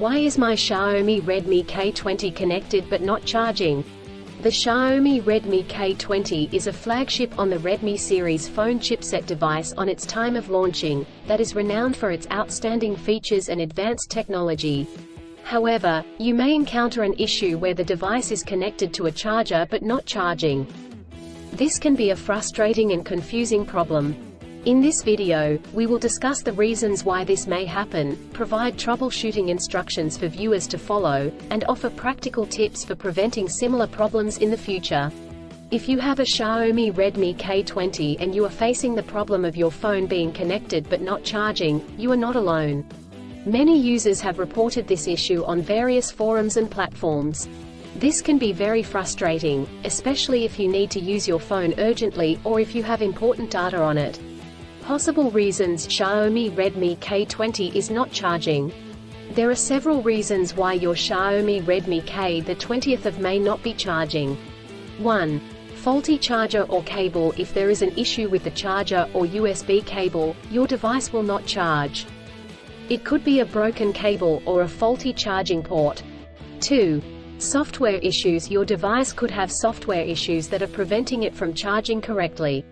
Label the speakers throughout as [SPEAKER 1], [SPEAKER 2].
[SPEAKER 1] Why is my Xiaomi Redmi K20 connected but not charging? The Xiaomi Redmi K20 is a flagship on the Redmi series phone chipset device on its time of launching, that is renowned for its outstanding features and advanced technology. However, you may encounter an issue where the device is connected to a charger but not charging. This can be a frustrating and confusing problem. In this video, we will discuss the reasons why this may happen, provide troubleshooting instructions for viewers to follow, and offer practical tips for preventing similar problems in the future. If you have a Xiaomi Redmi K20 and you are facing the problem of your phone being connected but not charging, you are not alone. Many users have reported this issue on various forums and platforms. This can be very frustrating, especially if you need to use your phone urgently or if you have important data on it. Possible reasons Xiaomi Redmi K20 is not charging. There are several reasons why your Xiaomi Redmi K20 may not be charging. 1. Faulty charger or cable. If there is an issue with the charger or USB cable, your device will not charge. It could be a broken cable or a faulty charging port. 2. Software issues. Your device could have software issues that are preventing it from charging correctly.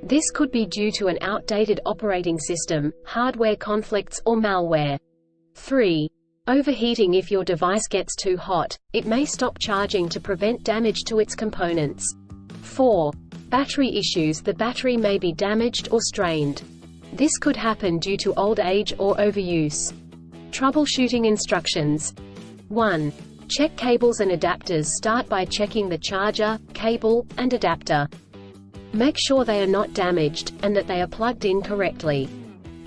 [SPEAKER 1] This could be due to an outdated operating system, hardware conflicts or malware. 3. Overheating. If your device gets too hot, it may stop charging to prevent damage to its components. 4. Battery issues. The battery may be damaged or strained. This could happen due to old age or overuse. Troubleshooting instructions. 1. Check cables and adapters. Start by checking the charger, cable, and adapter. Make sure they are not damaged, and that they are plugged in correctly.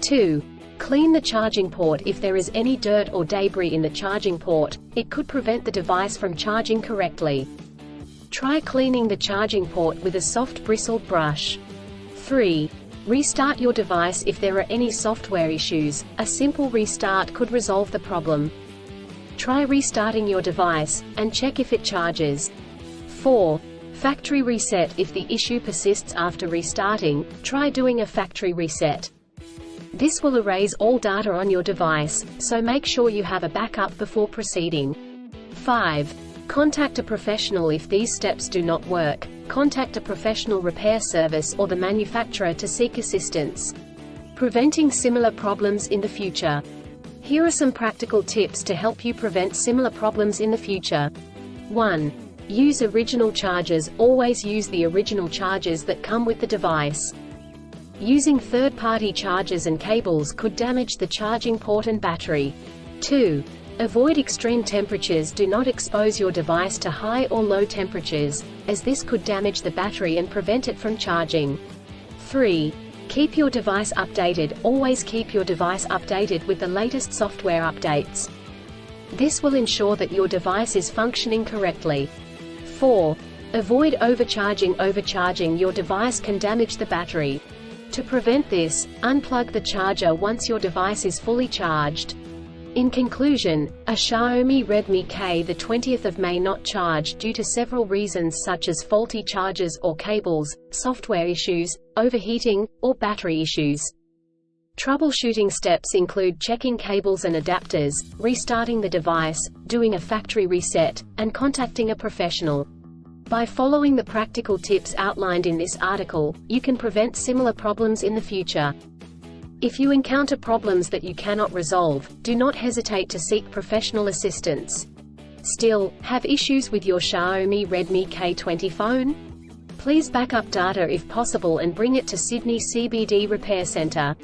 [SPEAKER 1] 2. Clean the charging port. If there is any dirt or debris in the charging port, it could prevent the device from charging correctly. Try cleaning the charging port with a soft bristled brush. 3. Restart your device. If there are any software issues, a simple restart could resolve the problem. Try restarting your device, and check if it charges. 4. Factory reset. If the issue persists after restarting, try doing a factory reset. This will erase all data on your device, so make sure you have a backup before proceeding. 5. Contact a professional. If these steps do not work, contact a professional repair service or the manufacturer to seek assistance. Preventing similar problems in the future. Here are some practical tips to help you prevent similar problems in the future. 1. Use original chargers. Always use the original chargers that come with the device. Using third-party chargers and cables could damage the charging port and battery. 2. Avoid extreme temperatures. Do not expose your device to high or low temperatures, as this could damage the battery and prevent it from charging. 3. Keep your device updated. Always keep your device updated with the latest software updates. This will ensure that your device is functioning correctly. 4. Avoid overcharging. Overcharging your device can damage the battery. To prevent this, unplug the charger once your device is fully charged. In conclusion, a Xiaomi Redmi K20 may not charge due to several reasons such as faulty chargers or cables, software issues, overheating, or battery issues. Troubleshooting steps include checking cables and adapters, restarting the device, doing a factory reset, and contacting a professional. By following the practical tips outlined in this article, you can prevent similar problems in the future. If you encounter problems that you cannot resolve, do not hesitate to seek professional assistance. Still, have issues with your Xiaomi Redmi K20 phone? Please back up data if possible and bring it to Sydney CBD Repair Centre.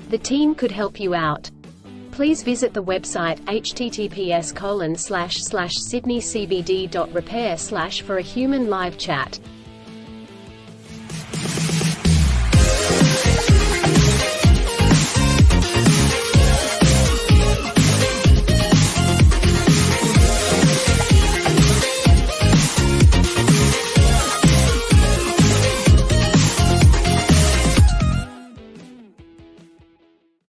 [SPEAKER 1] The team could help you out. Please visit the website https://sydneycbd.repair/ for a human live chat.